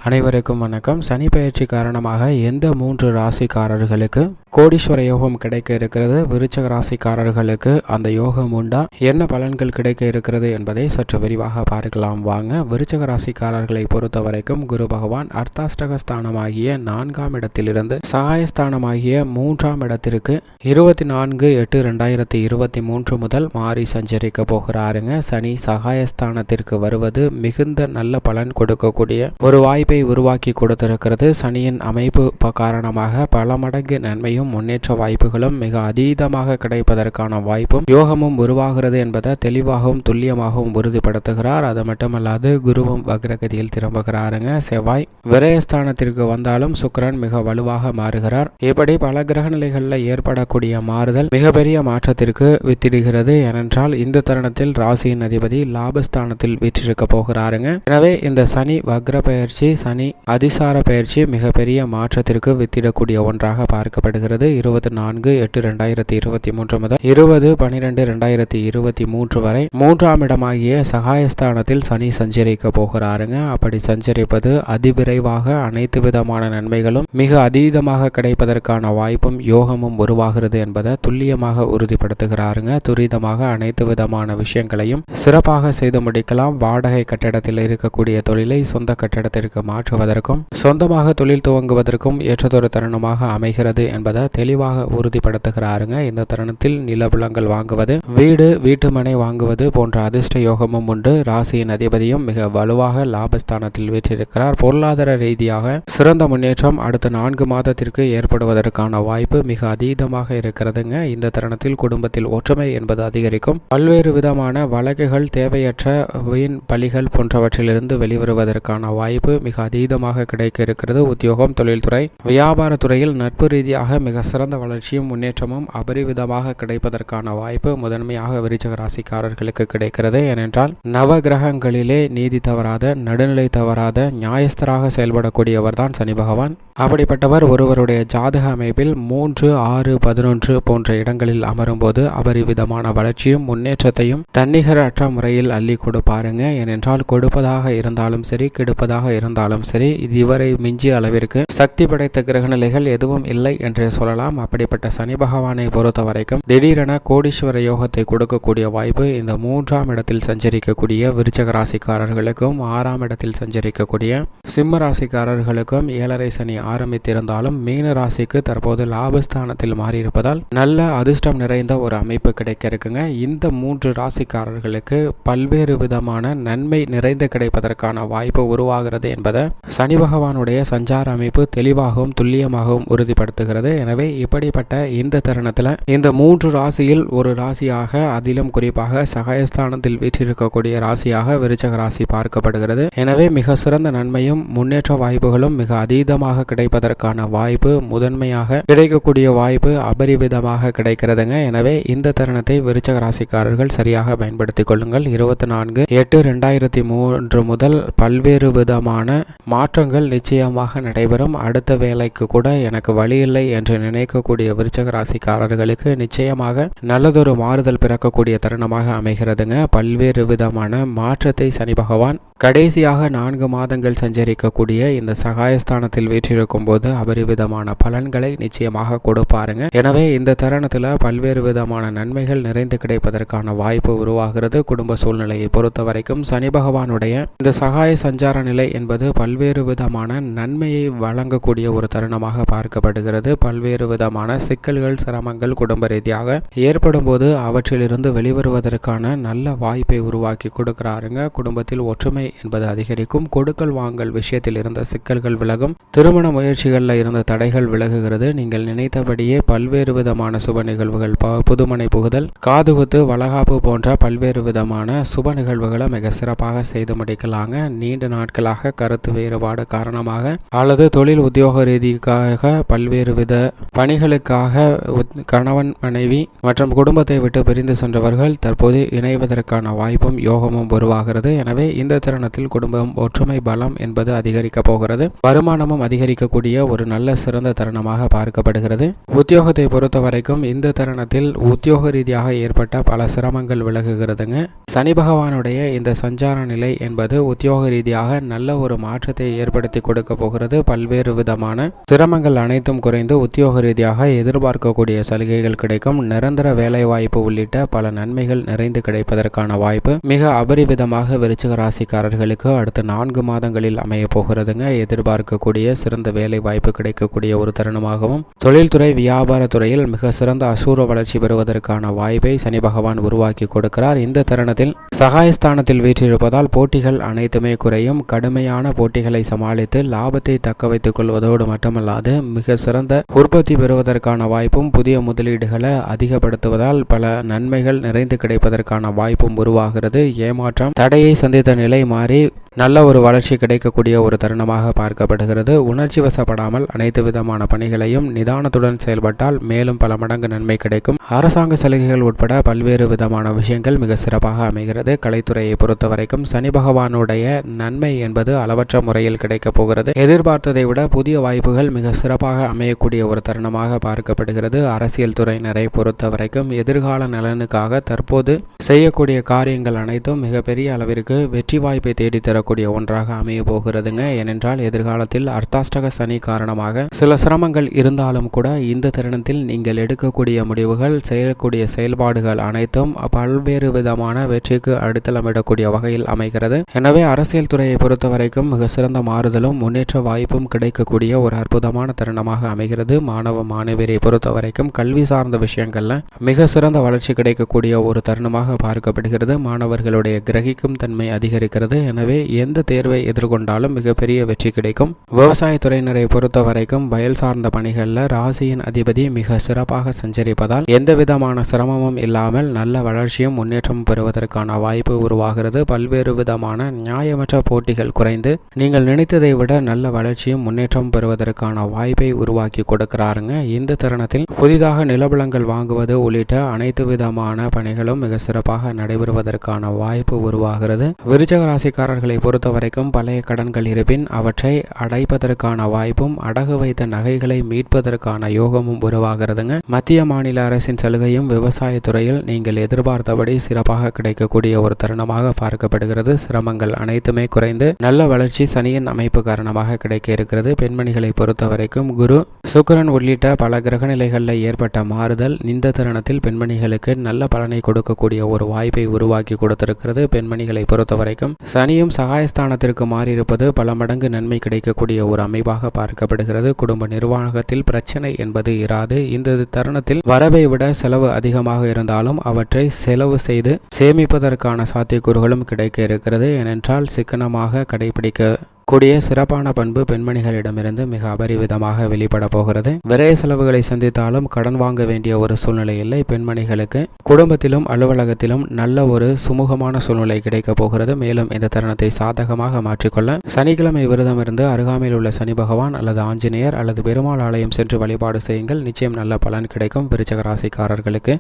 அனைவருக்கும் வணக்கம். சனி பயிற்சி காரணமாக எந்த 3 ராசிக்காரர்களுக்கு கோடீஸ்வர யோகம் கிடைக்க இருக்கிறது, விருச்சக ராசிக்காரர்களுக்கு அந்த யோகம் உண்டா, என்ன பலன்கள் கிடைக்க இருக்கிறது என்பதை சற்று விரிவாக பார்க்கலாம் வாங்க. விருச்சக ராசிக்காரர்களை பொறுத்த வரைக்கும் குரு பகவான் அர்த்தாஷ்டகஸ்தானமாகிய 4ஆம் இடத்திலிருந்து சகாயஸ்தானமாகிய 3ஆம் இடத்திற்கு 24/8/2023 முதல் மாறி சஞ்சரிக்க போகிறாருங்க. சனி சகாயஸ்தானத்திற்கு வருவது மிகுந்த நல்ல பலன் கொடுக்கக்கூடிய ஒரு வாய்ப்பை உருவாக்கி கொடுத்திருக்கிறது. சனியின் அமைப்பு காரணமாக பல மடங்கு நன்மையும் முன்னேற்ற வாய்ப்புகளும் மிக அதீதமாக கிடைப்பதற்கான வாய்ப்பும் யோகமும் உருவாகிறது என்பதை தெளிவாகவும் துல்லியமாகவும் உறுதிப்படுத்துகிறார். அது மட்டுமல்லாது குருவும் வக்ரகதியில் திரும்புகிறாருங்க. செவ்வாய் விரயஸ்தானத்திற்கு வந்தாலும் சுக்கிரன் மிக வலுவாக மாறுகிறார். இப்படி பல கிரக நிலைகளில் ஏற்படக்கூடிய மாறுதல் மிகப்பெரிய மாற்றத்திற்கு வித்திடுகிறது. ஏனென்றால் இந்த தருணத்தில் ராசியின் அதிபதி லாபஸ்தானத்தில் வீற்றிருக்க போகிறாருங்க. எனவே இந்த சனி வக்ர பயிற்சி, சனி அதிசார பயிற்சி மிகப்பெரிய மாற்றத்திற்கு வித்திடக்கூடிய ஒன்றாக பார்க்கப்படுகிறது. 24/8/2023 முதல் 20/12/2023 வரை 3ஆம் இடமாகிய சகாயஸ்தானத்தில் சனி சஞ்சரிக்க போகிறாருங்க. அப்படி சஞ்சரிப்பது அதிவிரைவாக அனைத்து விதமான நன்மைகளும் மிக அதீதமாக கிடைப்பதற்கான வாய்ப்பும் யோகமும் உருவாகிறது என்பதை துல்லியமாக உறுதிப்படுத்துகிறாருங்க. துரிதமாக அனைத்து விதமான விஷயங்களையும் சிறப்பாக செய்து முடிக்கலாம். வாடகை கட்டடத்தில் இருக்கக்கூடிய தொழிலை சொந்த கட்டடத்திற்கு மாற்றுவதற்கும் சொந்தமாக தொழில் துவங்குவதற்கும் ஏற்றதொரு தருணமாக அமைகிறது என்பதை தெளிவாக உறுதிப்படுத்துகிறாருங்க. இந்த தருணத்தில் நிலபுலங்கள் வாங்குவது, வீடு வீட்டுமனை வாங்குவது போன்ற அதிர்ஷ்ட யோகமும் உண்டு. ராசியின் அதிபதியும் மிக வலுவாக லாபஸ்தானத்தில் வீற்றிருக்கிறார். பொருளாதார ரீதியாக சிறந்த முன்னேற்றம் அடுத்த 4 மாதத்திற்கு ஏற்படுவதற்கான வாய்ப்பு மிக அதீதமாக இருக்கிறதுங்க. இந்த தருணத்தில் குடும்பத்தில் ஒற்றுமை என்பது அதிகரிக்கும். பல்வேறு விதமான வழக்குகள், தேவையற்ற வீண் பலிகள் போன்றவற்றிலிருந்து வெளிவருவதற்கான வாய்ப்பு மிக அதீதமாக கிடைக்க இருக்கிறது. உத்தியோகம், தொழில்துறை, வியாபாரத்துறையில் நட்பு ரீதியாக மிக சிறந்த வளர்ச்சியும் முன்னேற்றமும் அபரிவிதமாக கிடைப்பதற்கான வாய்ப்பு முதன்மையாக விருச்சிக ராசிக்காரர்களுக்கு கிடைக்கிறது. ஏனென்றால் நவ கிரகங்களிலே நீதி தவறாத, நடுநிலை தவறாத, நியாயஸ்தராக செயல்படக்கூடியவர் தான் சனி பகவான். அப்படிப்பட்டவர் ஒருவருடைய ஜாதக அமைப்பில் 3, 6, 11 போன்ற இடங்களில் அமரும் போது அபரிவிதமான வளர்ச்சியும் முன்னேற்றத்தையும் தன்னிகரற்ற முறையில் அள்ளி கொடுப்பாருங்க. ஏனென்றால் கொடுப்பதாக இருந்தாலும் சரி, கெடுப்பதாக இருந்தாலும் சரி, இதுவரை மிஞ்சிய அளவிற்கு சக்தி படைத்த கிரகநிலைகள் எதுவும் இல்லை என்று சொல்லலாம். அப்படிப்பட்ட சனி பகவானை பொறுத்த வரைக்கும் திடீரென கோடீஸ்வர யோகத்தை கொடுக்கக்கூடிய வாய்ப்பு இந்த 3ஆம் இடத்தில் சஞ்சரிக்கக்கூடிய விருச்சக ராசிக்காரர்களுக்கும் 6ஆம் இடத்தில் சஞ்சரிக்கக்கூடிய சிம்ம ராசிக்காரர்களுக்கும் 7.5 சனி ஆரம்பித்திருந்தாலும் மீன ராசிக்கு தற்போது லாபஸ்தானத்தில் மாறியிருப்பதால் நல்ல அதிர்ஷ்டம் நிறைந்த ஒரு அமைப்பு கிடைக்க இருக்குங்க. இந்த 3 ராசிக்காரர்களுக்கு பல்வேறு விதமான நன்மை நிறைந்து கிடைப்பதற்கான வாய்ப்பு உருவாகிறது என்பதை சனி பகவானுடைய சஞ்சார அமைப்பு தெளிவாகவும் துல்லியமாகவும் உறுதிப்படுத்துகிறது. எனவே இப்படிப்பட்ட இந்த தருணத்தில் இந்த 3 ராசியில் ஒரு ராசியாக, அதிலும் குறிப்பாக சகாயஸ்தானத்தில் வீற்றிருக்கக்கூடிய ராசியாக விருச்சக ராசி பார்க்கப்படுகிறது. எனவே மிக சிறந்த நன்மையும் முன்னேற்ற வாய்ப்புகளும் மிக அதீதமாக கிடைப்பதற்கான வாய்ப்பு, முதன்மையாக கிடைக்கக்கூடிய வாய்ப்பு அபரிவிதமாக கிடைக்கிறதுங்க. எனவே இந்த தருணத்தை விருச்சக ராசிக்காரர்கள் சரியாக பயன்படுத்திக் கொள்ளுங்கள். 24/8/2023 முதல் பல்வேறு விதமான மாற்றங்கள் நிச்சயமாக நடைபெறும். அடுத்த வேலைக்கு கூட எனக்கு வழி இல்லை என்று நினைக்கக்கூடிய விருச்சக ராசிக்காரர்களுக்கு நிச்சயமாக நல்லதொரு மாறுதல் பிறக்கக்கூடிய தருணமாக அமைகிறதுங்க. பல்வேறு விதமான மாற்றத்தை சனி பகவான் கடைசியாக 4 மாதங்கள் சஞ்சரிக்கக்கூடிய இந்த சகாயஸ்தானத்தில் வீற்றிருக்கும் போது அபரிவிதமான பலன்களை நிச்சயமாக கொடுப்பாருங்க. எனவே இந்த தருணத்தில் பல்வேறு விதமான நன்மைகள் நிறைந்து கிடைப்பதற்கான வாய்ப்பு உருவாகிறது. குடும்ப சூழ்நிலையை பொறுத்த வரைக்கும் சனி பகவானுடைய இந்த சகாய சஞ்சார நிலை என்பது பல்வேறு விதமான நன்மையை வழங்கக்கூடிய ஒரு தருணமாக பார்க்கப்படுகிறது. பல்வேறு விதமான சிக்கல்கள், சிரமங்கள் குடும்ப ரீதியாக ஏற்படும் போது அவற்றிலிருந்து வெளிவருவதற்கான நல்ல வாய்ப்பை உருவாக்கி கொடுக்கிறாருங்க. குடும்பத்தில் ஒற்றுமை என்பது அதிகரிக்கும். கொடுக்கல் வாங்கல் விஷயத்தில் இருந்த சிக்கல்கள் விலகும். திருமண முயற்சிகளில் இருந்த தடைகள் விலகுகிறது. நீங்கள் நினைத்தபடியே பல்வேறு விதமான சுப நிகழ்வுகள், புதுமனை புகுதல், காதுகுத்து, வளகாப்பு போன்ற பல்வேறு விதமான சுப நிகழ்வுகளை மிக சிறப்பாக செய்து முடிக்கலாங்க. நீண்ட நாட்களாக கருத்து வேறுபாடு காரணமாக அல்லது தொழில் உத்தியோக ரீதிக்காக பல்வேறு வித பணிகளுக்காக கணவன், மனைவி மற்றும் குடும்பத்தை விட்டு பிரிந்து சென்றவர்கள் தற்போது இணைவதற்கான வாய்ப்பும் யோகமும் உருவாகிறது. எனவே இந்த தருணத்தில் குடும்பம் ஒற்றுமை பலம் என்பது அதிகரிக்க போகிறது. வருமானமும் அதிகரிக்கக்கூடிய ஒரு நல்ல சிறந்த தருணமாக பார்க்கப்படுகிறது. உத்தியோகத்தை பொறுத்த வரைக்கும் இந்த தருணத்தில் உத்தியோக ரீதியாக ஏற்பட்ட பல சிரமங்கள் விலகுகிறதுங்க. சனி பகவானுடைய இந்த சஞ்சார நிலை என்பது உத்தியோக ரீதியாக நல்ல ஒரு மாற்றத்தை ஏற்படுத்தி கொடுக்க போகிறது. பல்வேறு விதமான சிரமங்கள் அனைத்தும் குறைந்து உத்தியோக ரீதியாக எதிர்பார்க்கக்கூடிய சலுகைகள் கிடைக்கும். நிரந்தர வேலை வாய்ப்பு உள்ளிட்ட பல நன்மைகள் நிறைந்து கிடைப்பதற்கான வாய்ப்பு மிக அபரிவிதமாக விருச்சிக ராசிக்காரர்களுக்கு அடுத்த 4 மாதங்களில் அமைய போகிறதுங்க. எதிர்பார்க்கக்கூடிய சிறந்த வேலை வாய்ப்பு கிடைக்கக்கூடிய ஒரு தருணமாகவும் தொழில்துறை வியாபார துறையில் மிக சிறந்த அசூர வளர்ச்சி பெறுவதற்கான வாய்ப்பை சனி பகவான் உருவாக்கி கொடுக்கிறார். இந்த தருணத்தில் சகாயஸ்தானத்தில் வீற்றிருப்பதால் போட்டிகள் அனைத்துமே குறையும். கடுமையான போட்டிகளை சமாளித்து லாபத்தை தக்க வைத்துக் கொள்வதோடு மட்டுமல்லாது மிக சிறந்த உற்பத்தி பெறுவதற்கான வாய்ப்பும் புதிய முதலீடுகளை அதிகப்படுத்துவதால் பல நன்மைகள் நிறைந்து கிடைப்பதற்கான வாய்ப்பும் உருவாகிறது. ஏமாற்றம் தடையை சந்தித்த நிலை மாறி நல்ல ஒரு வளர்ச்சி கிடைக்கக்கூடிய ஒரு தருணமாக பார்க்கப்படுகிறது. உணர்ச்சி வசப்படாமல் அனைத்து விதமான பணிகளையும் நிதானத்துடன் செயல்பட்டால் மேலும் பல மடங்கு நன்மை கிடைக்கும். அரசாங்க சலுகைகள் உட்பட பல்வேறு விதமான விஷயங்கள் மிக சிறப்பாக அமைகிறது. கலைத்துறையை பொறுத்த வரைக்கும் சனி பகவானுடைய நன்மை என்பது அளவற்ற முறையில் கிடைக்கப் போகிறது. எதிர்பார்த்ததை விட புதிய வாய்ப்புகள் மிக சிறப்பாக அமையக்கூடிய ஒரு தருணமாக பார்க்கப்படுகிறது. அரசியல் துறையினரை பொறுத்த வரைக்கும் எதிர்கால நலனுக்காக தற்போது செய்யக்கூடிய காரியங்கள் அனைத்தும் மிகப்பெரிய அளவிற்கு வெற்றி வாய்ப்பை தேடித்தர கூடிய ஒன்றாக அமைய போகிறதுங்க. ஏனென்றால் எதிர்காலத்தில் அர்த்தாஷ்டக சனி காரணமாக சில சிரமங்கள் இருந்தாலும் கூட இந்த தருணத்தில் நீங்கள் எடுக்கக்கூடிய முடிவுகள் செய்யக்கூடிய செயல்பாடுகள் அனைத்தும் பல்வேறு விதமான வெற்றிக்கு அடித்தளமிடக்கூடிய வகையில் அமைகிறது. எனவே அரசியல் துறையை பொறுத்த வரைக்கும் மிக சிறந்த மாறுதலும் முன்னேற்ற வாய்ப்பும் கிடைக்கக்கூடிய ஒரு அற்புதமான தருணமாக அமைகிறது. மாணவ மாணவியரை பொறுத்த வரைக்கும் கல்வி சார்ந்த விஷயங்கள்ல மிக சிறந்த வளர்ச்சி கிடைக்கக்கூடிய ஒரு தருணமாக பார்க்கப்படுகிறது. மாணவர்களுடைய கிரகிக்கும் தன்மை அதிகரிக்கிறது. எனவே எந்த தேர்வை எதிர்கொண்டாலும் மிகப்பெரிய வெற்றி கிடைக்கும். விவசாயத்துறையினரை பொறுத்த வரைக்கும் வயல் சார்ந்த பணிகளில் ராசியின் அதிபதி மிக சிறப்பாக சஞ்சரிப்பதால் எந்த விதமான சிரமமும் இல்லாமல் நல்ல வளர்ச்சியும் முன்னேற்றமும் பெறுவதற்கான வாய்ப்பு உருவாகிறது. பல்வேறு விதமான நியாயமற்ற போட்டிகள் குறைந்து நீங்கள் நினைத்ததை விட நல்ல வளர்ச்சியும் முன்னேற்றம் பெறுவதற்கான வாய்ப்பை உருவாக்கி கொடுக்கிறாருங்க. இந்த தருணத்தில் புதிதாக நிலபலங்கள் வாங்குவது உள்ளிட்ட அனைத்து விதமான பணிகளும் மிக சிறப்பாக நடைபெறுவதற்கான வாய்ப்பு உருவாகிறது. விருச்சிக ராசிக்காரர்களை பொறுத்த வரைக்கும் பழைய கடன்கள் இருப்பின் அவற்றை அடைப்பதற்கான வாய்ப்பும் அடகு வைத்த நகைகளை மீட்பதற்கான யோகமும் உருவாகிறதுங்க. மத்திய மாநில அரசின் சலுகையும் விவசாயத்துறையில் நீங்கள் எதிர்பார்த்தபடி சிறப்பாக கிடைக்கக்கூடிய ஒரு தருணமாக பார்க்கப்படுகிறது. சிரமங்கள் அனைத்துமே குறைந்து நல்ல வளர்ச்சி சனியின் அமைப்பு காரணமாக கிடைக்க இருக்கிறது. பெண்மணிகளை பொறுத்த வரைக்கும் குரு சுக்கிரன் உள்ளிட்ட பல கிரகநிலைகளில் ஏற்பட்ட மாறுதல் இந்த தருணத்தில் பெண்மணிகளுக்கு நல்ல பலனை கொடுக்கக்கூடிய ஒரு வாய்ப்பை உருவாக்கி கொடுத்திருக்கிறது. பெண்மணிகளை பொறுத்த வரைக்கும் சனியும் சகாயஸ்தானத்திற்கு மாறியிருப்பது பல மடங்கு நன்மை கிடைக்கக்கூடிய ஒரு அமைப்பாக பார்க்கப்படுகிறது. குடும்ப நிர்வாகத்தில் பிரச்சனை என்பது இராது. இந்த தருணத்தில் வரவை விட செலவு அதிகமாக இருந்தாலும் அவற்றை செலவு செய்து சேமிப்பதற்கான சாத்தியக்கூறுகளும் கிடைக்க இருக்கிறது. ஏனென்றால் சிக்கனமாக கடைபிடிக்க கூடிய சிறப்பான பண்பு பெண்மணிகளிடமிருந்து மிக அபரிவிதமாக வெளிப்பட போகிறது. விரைய செலவுகளை சந்தித்தாலும் கடன் வாங்க வேண்டிய ஒரு சூழ்நிலை இல்லை. பெண்மணிகளுக்கு குடும்பத்திலும் அலுவலகத்திலும் நல்ல ஒரு சுமூகமான சூழ்நிலை கிடைக்க போகிறது. மேலும் இந்த தருணத்தை சாதகமாக மாற்றிக்கொள்ள சனிக்கிழமை விரதம் இருந்து அருகாமையில் உள்ள சனி பகவான் அல்லது ஆஞ்சநேயர் அல்லது பெருமாள் ஆலயம் சென்று வழிபாடு செய்யுங்கள். நிச்சயம் நல்ல பலன் கிடைக்கும். விருச்சிக ராசிக்காரர்களுக்கு